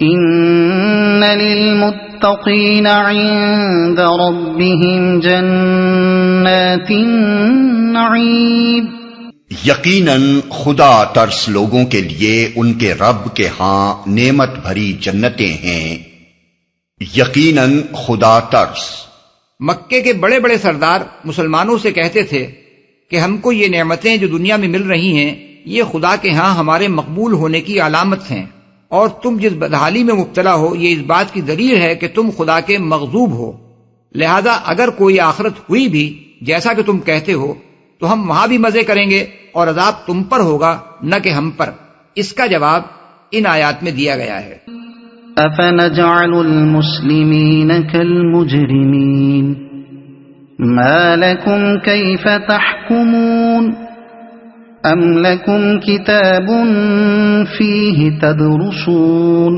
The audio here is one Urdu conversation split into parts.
ان للمتقین عند ربهم جنات النعیم، یقیناً خدا ترس لوگوں کے لیے ان کے رب کے ہاں نعمت بھری جنتیں ہیں۔ یقیناً خدا ترس۔ مکے کے بڑے بڑے سردار مسلمانوں سے کہتے تھے کہ ہم کو یہ نعمتیں جو دنیا میں مل رہی ہیں یہ خدا کے ہاں ہمارے مقبول ہونے کی علامت ہیں، اور تم جس بدحالی میں مبتلا ہو یہ اس بات کی دلیل ہے کہ تم خدا کے مغضوب ہو، لہذا اگر کوئی آخرت ہوئی بھی جیسا کہ تم کہتے ہو تو ہم وہاں بھی مزے کریں گے اور عذاب تم پر ہوگا نہ کہ ہم پر۔ اس کا جواب ان آیات میں دیا گیا ہے۔ افنجعل المسلمین کالمجرمین ما لکم کیف تحکمون ام لکم کتاب فیہ تدرسون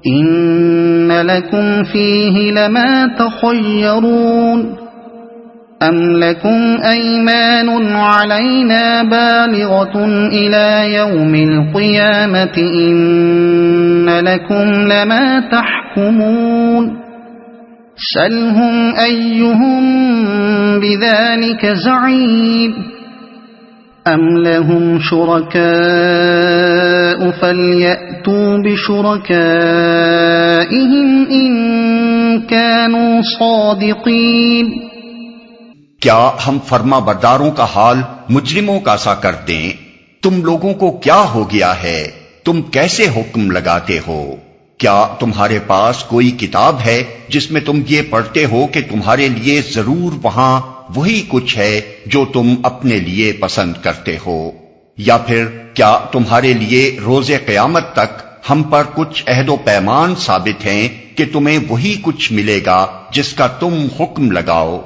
ان لکم فیہ لما تخیرون ام لکم ایمان علینا بالغة الى یوم القیامة ان لکم لما تحکمون سلهم ایہم بذلک زعیم ام لهم شرکاء فلیأتوا بشرکائهم ان كانوا صادقین۔ کیا ہم فرما برداروں کا حال مجرموں کا سا کر دیں؟ تم لوگوں کو کیا ہو گیا ہے؟ تم کیسے حکم لگاتے ہو؟ کیا تمہارے پاس کوئی کتاب ہے جس میں تم یہ پڑھتے ہو کہ تمہارے لیے ضرور وہاں وہی کچھ ہے جو تم اپنے لیے پسند کرتے ہو؟ یا پھر کیا تمہارے لیے روز قیامت تک ہم پر کچھ عہد و پیمان ثابت ہیں کہ تمہیں وہی کچھ ملے گا جس کا تم حکم لگاؤ؟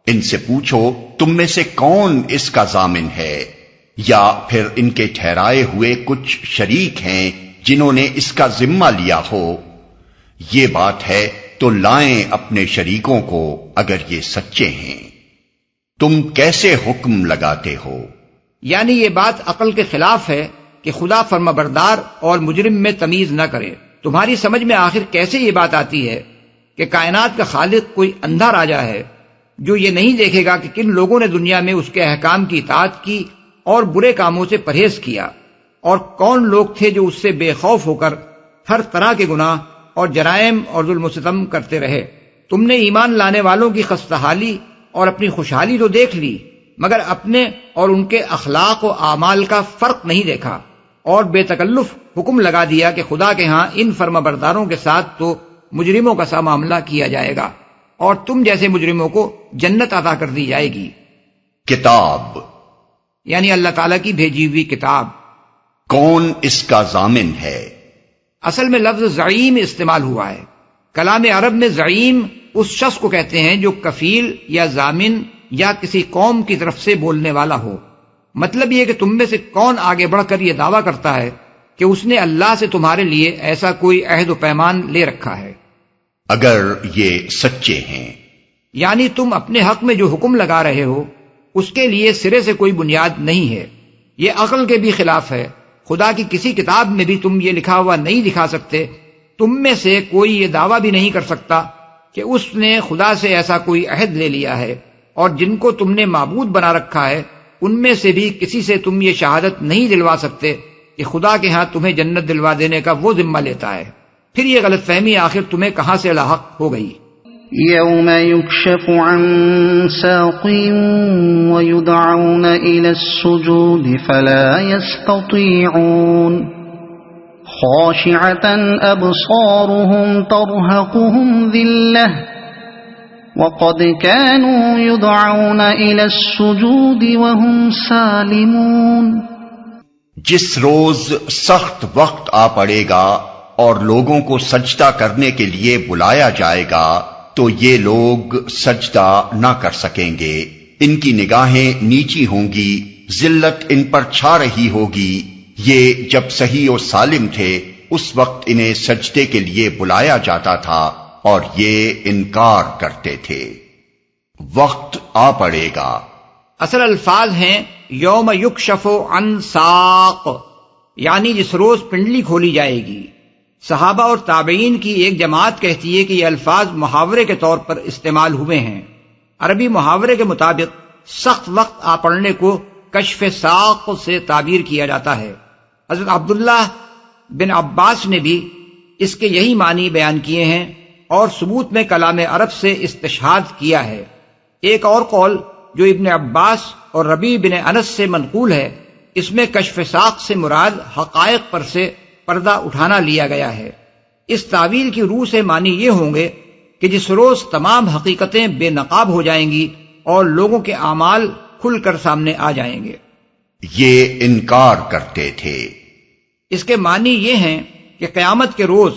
ان سے پوچھو تم میں سے کون اس کا ضامن ہے؟ یا پھر ان کے ٹھہرائے ہوئے کچھ شریک ہیں جنہوں نے اس کا ذمہ لیا ہو؟ یہ بات ہے تو لائیں اپنے شریکوں کو اگر یہ سچے ہیں۔ تم کیسے حکم لگاتے ہو؟ یعنی یہ بات عقل کے خلاف ہے کہ خدا فرمانبردار اور مجرم میں تمیز نہ کرے۔ تمہاری سمجھ میں آخر کیسے یہ بات آتی ہے کہ کائنات کا خالق کوئی اندھا راجا ہے جو یہ نہیں دیکھے گا کہ کن لوگوں نے دنیا میں اس کے احکام کی اطاعت کی اور برے کاموں سے پرہیز کیا، اور کون لوگ تھے جو اس سے بے خوف ہو کر ہر طرح کے گناہ اور جرائم اور ظلم و ستم کرتے رہے۔ تم نے ایمان لانے والوں کی خستحالی اور اپنی خوشحالی تو دیکھ لی، مگر اپنے اور ان کے اخلاق و اعمال کا فرق نہیں دیکھا، اور بے تکلف حکم لگا دیا کہ خدا کے ہاں ان فرما برداروں کے ساتھ تو مجرموں کا سا معاملہ کیا جائے گا اور تم جیسے مجرموں کو جنت عطا کر دی جائے گی۔ کتاب یعنی اللہ تعالیٰ کی بھیجی ہوئی کتاب۔ کون اس کا ضامن ہے؟ اصل میں لفظ زعیم استعمال ہوا ہے۔ کلام عرب میں زعیم اس شخص کو کہتے ہیں جو کفیل یا ضامن یا کسی قوم کی طرف سے بولنے والا ہو۔ مطلب یہ کہ تم میں سے کون آگے بڑھ کر یہ دعویٰ کرتا ہے کہ اس نے اللہ سے تمہارے لیے ایسا کوئی عہد و پیمان لے رکھا ہے۔ اگر یہ سچے ہیں یعنی تم اپنے حق میں جو حکم لگا رہے ہو اس کے لیے سرے سے کوئی بنیاد نہیں ہے، یہ عقل کے بھی خلاف ہے۔ خدا کی کسی کتاب میں بھی تم یہ لکھا ہوا نہیں دکھا سکتے۔ تم میں سے کوئی یہ دعویٰ بھی نہیں کر سکتا کہ اس نے خدا سے ایسا کوئی عہد لے لیا ہے، اور جن کو تم نے معبود بنا رکھا ہے ان میں سے بھی کسی سے تم یہ شہادت نہیں دلوا سکتے کہ خدا کے ہاں تمہیں جنت دلوا دینے کا وہ ذمہ لیتا ہے۔ پھر یہ غلط فہمی آخر تمہیں کہاں سے لاحق ہو گئی؟ یوم یکشف عن ساق ویدعون الى السجود فلا يستطيعون خاشعة ابصارهم ترهقهم ذلة وقد كانوا يدعون الى السجود وهم سالمون۔ جس روز سخت وقت آ پڑے گا اور لوگوں کو سجدہ کرنے کے لیے بلایا جائے گا تو یہ لوگ سجدہ نہ کر سکیں گے، ان کی نگاہیں نیچی ہوں گی، ذلت ان پر چھا رہی ہوگی۔ یہ جب صحیح و سالم تھے اس وقت انہیں سجدے کے لیے بلایا جاتا تھا اور یہ انکار کرتے تھے۔ وقت آ پڑے گا اصل الفاظ ہیں یوم یکشف عن ساق، یعنی جس روز پنڈلی کھولی جائے گی، صحابہ اور تابعین کی ایک جماعت کہتی ہے کہ یہ الفاظ محاورے کے طور پر استعمال ہوئے ہیں۔ عربی محاورے کے مطابق سخت وقت آ پڑنے کو کشف ساق سے تعبیر کیا جاتا ہے۔ حضرت عبداللہ بن عباس نے بھی اس کے یہی معنی بیان کیے ہیں اور ثبوت میں کلام عرب سے استشہاد کیا ہے۔ ایک اور قول جو ابن عباس اور ربیع بن انس سے منقول ہے، اس میں کشف ساق سے مراد حقائق پر سے پردہ اٹھانا لیا گیا ہے۔ اس تعویل کی روح سے معنی یہ ہوں گے کہ جس روز تمام حقیقتیں بے نقاب ہو جائیں گی اور لوگوں کے اعمال کھل کر سامنے آ جائیں گے۔ یہ انکار کرتے تھے۔ اس کے معنی یہ ہیں کہ قیامت کے روز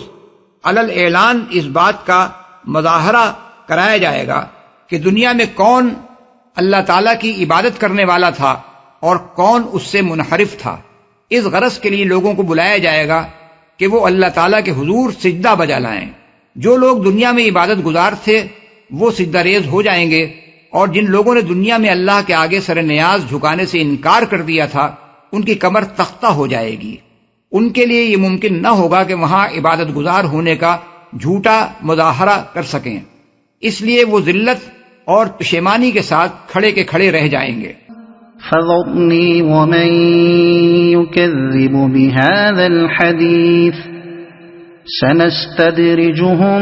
علل اعلان اس بات کا مظاہرہ کرایا جائے گا کہ دنیا میں کون اللہ تعالیٰ کی عبادت کرنے والا تھا اور کون اس سے منحرف تھا۔ اس غرض کے لیے لوگوں کو بلایا جائے گا کہ وہ اللہ تعالیٰ کے حضور سجدہ بجا لائیں۔ جو لوگ دنیا میں عبادت گزار تھے وہ سجدہ ریز ہو جائیں گے، اور جن لوگوں نے دنیا میں اللہ کے آگے سر نیاز جھکانے سے انکار کر دیا تھا ان کی کمر تختہ ہو جائے گی۔ ان کے لیے یہ ممکن نہ ہوگا کہ وہاں عبادت گزار ہونے کا جھوٹا مظاہرہ کر سکیں، اس لیے وہ ذلت اور پشیمانی کے ساتھ کھڑے کے کھڑے رہ جائیں گے۔ فَذَرْنِي وَمَن يُكَذِّبُ بِهَذَا الْحَدِيثِ سَنَسْتَدْرِجُهُم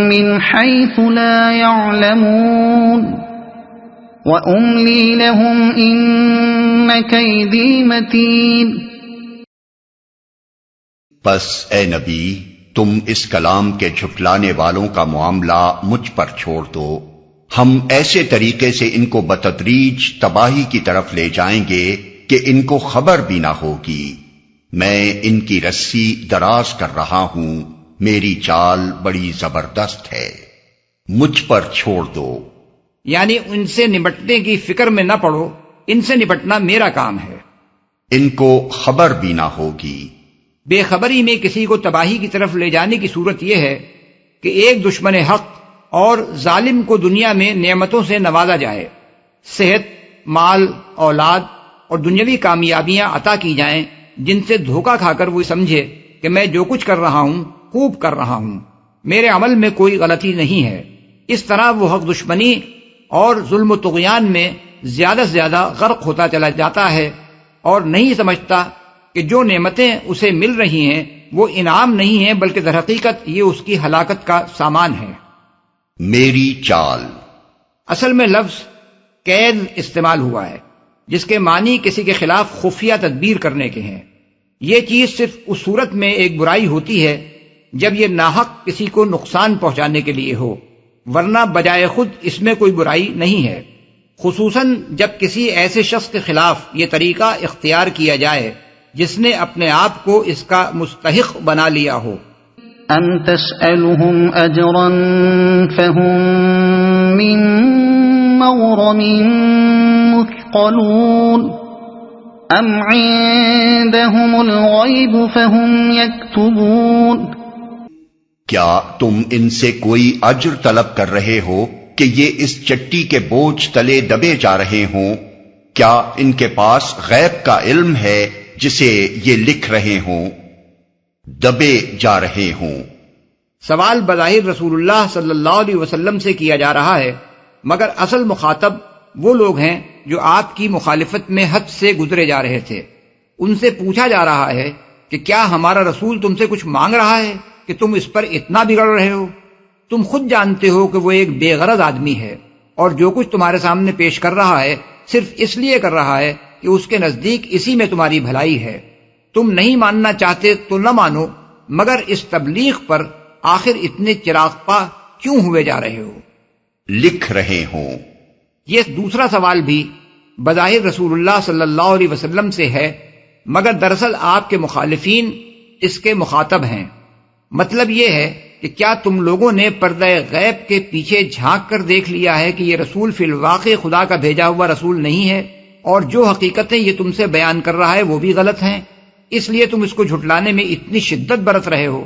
مِّنْ حَيْثُ لَا يَعْلَمُونَ وَأُمْلِي لَهُمْ إِنَّ كَيْدِي مَتِينٌ۔ بس اے نبی، تم اس کلام کے جھٹلانے والوں کا معاملہ مجھ پر چھوڑ دو۔ ہم ایسے طریقے سے ان کو بتدریج تباہی کی طرف لے جائیں گے کہ ان کو خبر بھی نہ ہوگی۔ میں ان کی رسی دراز کر رہا ہوں، میری چال بڑی زبردست ہے، مجھ پر چھوڑ دو۔ یعنی ان سے نمٹنے کی فکر میں نہ پڑو، ان سے نپٹنا میرا کام ہے۔ ان کو خبر بھی نہ ہوگی۔ بے خبری میں کسی کو تباہی کی طرف لے جانے کی صورت یہ ہے کہ ایک دشمن حق اور ظالم کو دنیا میں نعمتوں سے نوازا جائے، صحت، مال، اولاد اور دنیاوی کامیابیاں عطا کی جائیں، جن سے دھوکہ کھا کر وہ سمجھے کہ میں جو کچھ کر رہا ہوں خوب کر رہا ہوں، میرے عمل میں کوئی غلطی نہیں ہے۔ اس طرح وہ حق دشمنی اور ظلم و طغیان میں زیادہ سے زیادہ غرق ہوتا چلا جاتا ہے اور نہیں سمجھتا کہ جو نعمتیں اسے مل رہی ہیں وہ انعام نہیں ہیں بلکہ در حقیقت یہ اس کی ہلاکت کا سامان ہے۔ میری چال، اصل میں لفظ قید استعمال ہوا ہے جس کے معنی کسی کے خلاف خفیہ تدبیر کرنے کے ہیں۔ یہ چیز صرف اس صورت میں ایک برائی ہوتی ہے جب یہ ناحق کسی کو نقصان پہنچانے کے لیے ہو، ورنہ بجائے خود اس میں کوئی برائی نہیں ہے، خصوصاً جب کسی ایسے شخص کے خلاف یہ طریقہ اختیار کیا جائے جس نے اپنے آپ کو اس کا مستحق بنا لیا ہو۔ ام تسألهم اجرا فهم من مغرم مثقلون ام عندهم الغیب فهم یکتبون۔ کیا تم ان سے کوئی اجر طلب کر رہے ہو کہ یہ اس چٹی کے بوجھ تلے دبے جا رہے ہوں؟ کیا ان کے پاس غیب کا علم ہے جسے یہ لکھ رہے ہوں، دبے جا رہے ہوں؟ سوال بظاہر رسول اللہ صلی اللہ علیہ وسلم سے کیا جا رہا ہے، مگر اصل مخاطب وہ لوگ ہیں جو آپ کی مخالفت میں حد سے گزرے جا رہے تھے۔ ان سے پوچھا جا رہا ہے کہ کیا ہمارا رسول تم سے کچھ مانگ رہا ہے کہ تم اس پر اتنا بگڑ رہے ہو؟ تم خود جانتے ہو کہ وہ ایک بے غرض آدمی ہے اور جو کچھ تمہارے سامنے پیش کر رہا ہے صرف اس لیے کر رہا ہے کہ اس کے نزدیک اسی میں تمہاری بھلائی ہے۔ تم نہیں ماننا چاہتے تو نہ مانو، مگر اس تبلیغ پر آخر اتنے چراغپا کیوں ہوئے جا رہے ہو؟ لکھ رہے ہوں۔ یہ دوسرا سوال بھی بظاہر رسول اللہ صلی اللہ علیہ وسلم سے ہے، مگر دراصل آپ کے مخالفین اس کے مخاطب ہیں۔ مطلب یہ ہے کہ کیا تم لوگوں نے پردہ غیب کے پیچھے جھانک کر دیکھ لیا ہے کہ یہ رسول فی الواقع خدا کا بھیجا ہوا رسول نہیں ہے، اور جو حقیقتیں یہ تم سے بیان کر رہا ہے وہ بھی غلط ہیں، اس لیے تم اس کو جھٹلانے میں اتنی شدت برت رہے ہو؟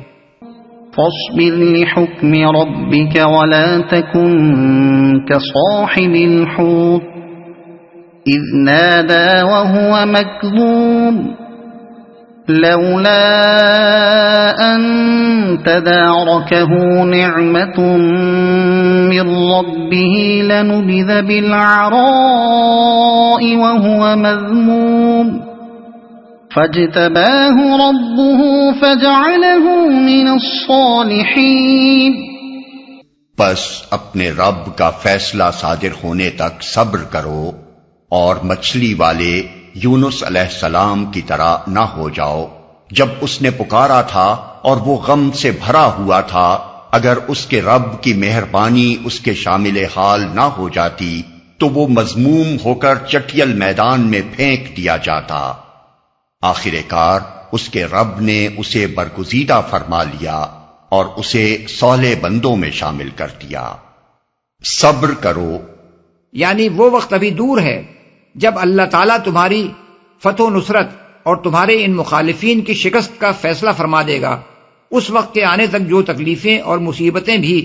فاصبر لحکم ربک ولا تکن کصاحب الحوت اذ نادى وهو مكظوم لولا أن تداركه نعمة من ربه لنبذ بالعراء وهو مذموم فاجتباه ربه فجعله من الصالحين. بس اپنے رب کا فیصلہ صادر ہونے تک صبر کرو اور مچھلی والے یونس علیہ السلام کی طرح نہ ہو جاؤ جب اس نے پکارا تھا اور وہ غم سے بھرا ہوا تھا. اگر اس کے رب کی مہربانی اس کے شامل حال نہ ہو جاتی تو وہ مذموم ہو کر چٹیل میدان میں پھینک دیا جاتا. آخر کار اس کے رب نے اسے برگزیدہ فرما لیا اور اسے صالح بندوں میں شامل کر دیا. صبر کرو یعنی وہ وقت ابھی دور ہے جب اللہ تعالیٰ تمہاری فتح و نصرت اور تمہارے ان مخالفین کی شکست کا فیصلہ فرما دے گا. اس وقت کے آنے تک جو تکلیفیں اور مصیبتیں بھی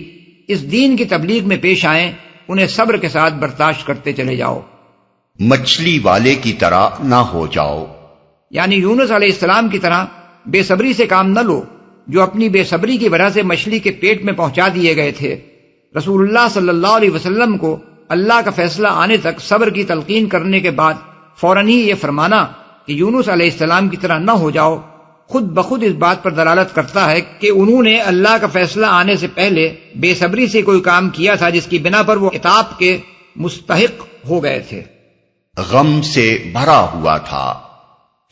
اس دین کی تبلیغ میں پیش آئیں انہیں صبر کے ساتھ برداشت کرتے چلے جاؤ. مچھلی والے کی طرح نہ ہو جاؤ یعنی یونس علیہ السلام کی طرح بے صبری سے کام نہ لو جو اپنی بے صبری کی وجہ سے مچھلی کے پیٹ میں پہنچا دیے گئے تھے. رسول اللہ صلی اللہ علیہ وسلم کو اللہ کا فیصلہ آنے تک صبر کی تلقین کرنے کے بعد فوراً ہی یہ فرمانا کہ یونس علیہ السلام کی طرح نہ ہو جاؤ خود بخود اس بات پر دلالت کرتا ہے کہ انہوں نے اللہ کا فیصلہ آنے سے پہلے بے صبری سے کوئی کام کیا تھا جس کی بنا پر وہ عتاب کے مستحق ہو گئے تھے. غم سے بھرا ہوا تھا.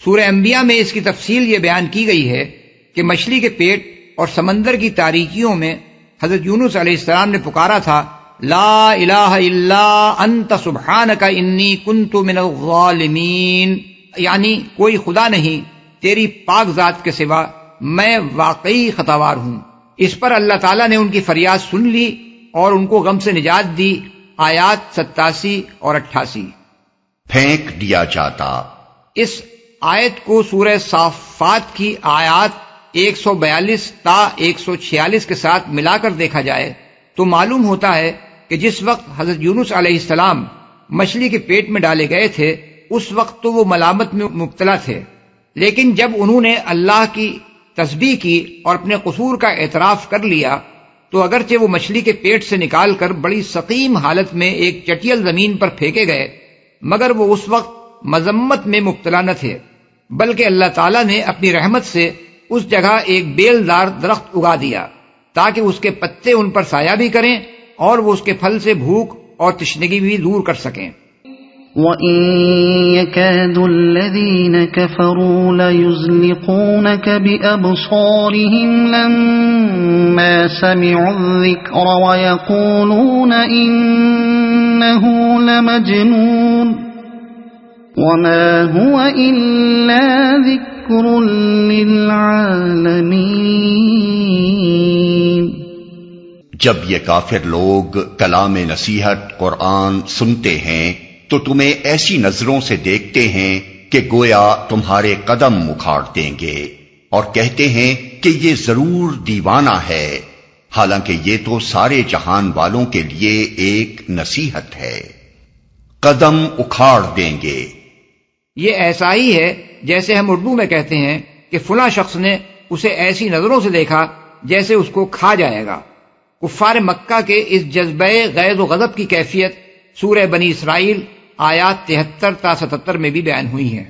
سورہ انبیاء میں اس کی تفصیل یہ بیان کی گئی ہے کہ مچھلی کے پیٹ اور سمندر کی تاریکیوں میں حضرت یونس علیہ السلام نے پکارا تھا لا الہ الا انت سبحانک انی کنت من الظالمین، یعنی کوئی خدا نہیں تیری پاک ذات کے سوا میں واقعی خطاوار ہوں. اس پر اللہ تعالیٰ نے ان کی فریاد سن لی اور ان کو غم سے نجات دی. آیات 87 اور 88. پھینک دیا جاتا. اس آیت کو سورہ صافات کی آیات 142 تا 146 کے ساتھ ملا کر دیکھا جائے تو معلوم ہوتا ہے کہ جس وقت حضرت یونس علیہ السلام مچھلی کے پیٹ میں ڈالے گئے تھے اس وقت تو وہ ملامت میں مبتلا تھے، لیکن جب انہوں نے اللہ کی تسبیح کی اور اپنے قصور کا اعتراف کر لیا تو اگرچہ وہ مچھلی کے پیٹ سے نکال کر بڑی سقیم حالت میں ایک چٹیل زمین پر پھینکے گئے مگر وہ اس وقت مذمت میں مبتلا نہ تھے، بلکہ اللہ تعالیٰ نے اپنی رحمت سے اس جگہ ایک بیل دار درخت اگا دیا تاکہ اس کے پتے ان پر سایہ بھی کریں اور وہ اس کے پھل سے بھوک اور تشنگی بھی دور کر سکیں. وَإِن يَكَادُ الَّذِينَ كَفَرُوا لَيُزْلِقُونَكَ بِأَبْصَارِهِمْ لَمَّا سَمِعُوا الذِّكْرَ وَيَقُولُونَ إِنَّهُ لَمَجْنُونٌ وَمَا هُوَ إِلَّا ذِكْرٌ لِّلْعَالَمِينَ. جب یہ کافر لوگ کلام نصیحت قرآن سنتے ہیں تو تمہیں ایسی نظروں سے دیکھتے ہیں کہ گویا تمہارے قدم اکھاڑ دیں گے اور کہتے ہیں کہ یہ ضرور دیوانہ ہے، حالانکہ یہ تو سارے جہان والوں کے لیے ایک نصیحت ہے. قدم اکھاڑ دیں گے. یہ ایسا ہی ہے جیسے ہم اردو میں کہتے ہیں کہ فلاں شخص نے اسے ایسی نظروں سے دیکھا جیسے اس کو کھا جائے گا. کفار مکہ کے اس جذبہ غیظ و غضب کی کیفیت سورہ بنی اسرائیل آیات 73 تا 77 میں بھی بیان ہوئی ہیں.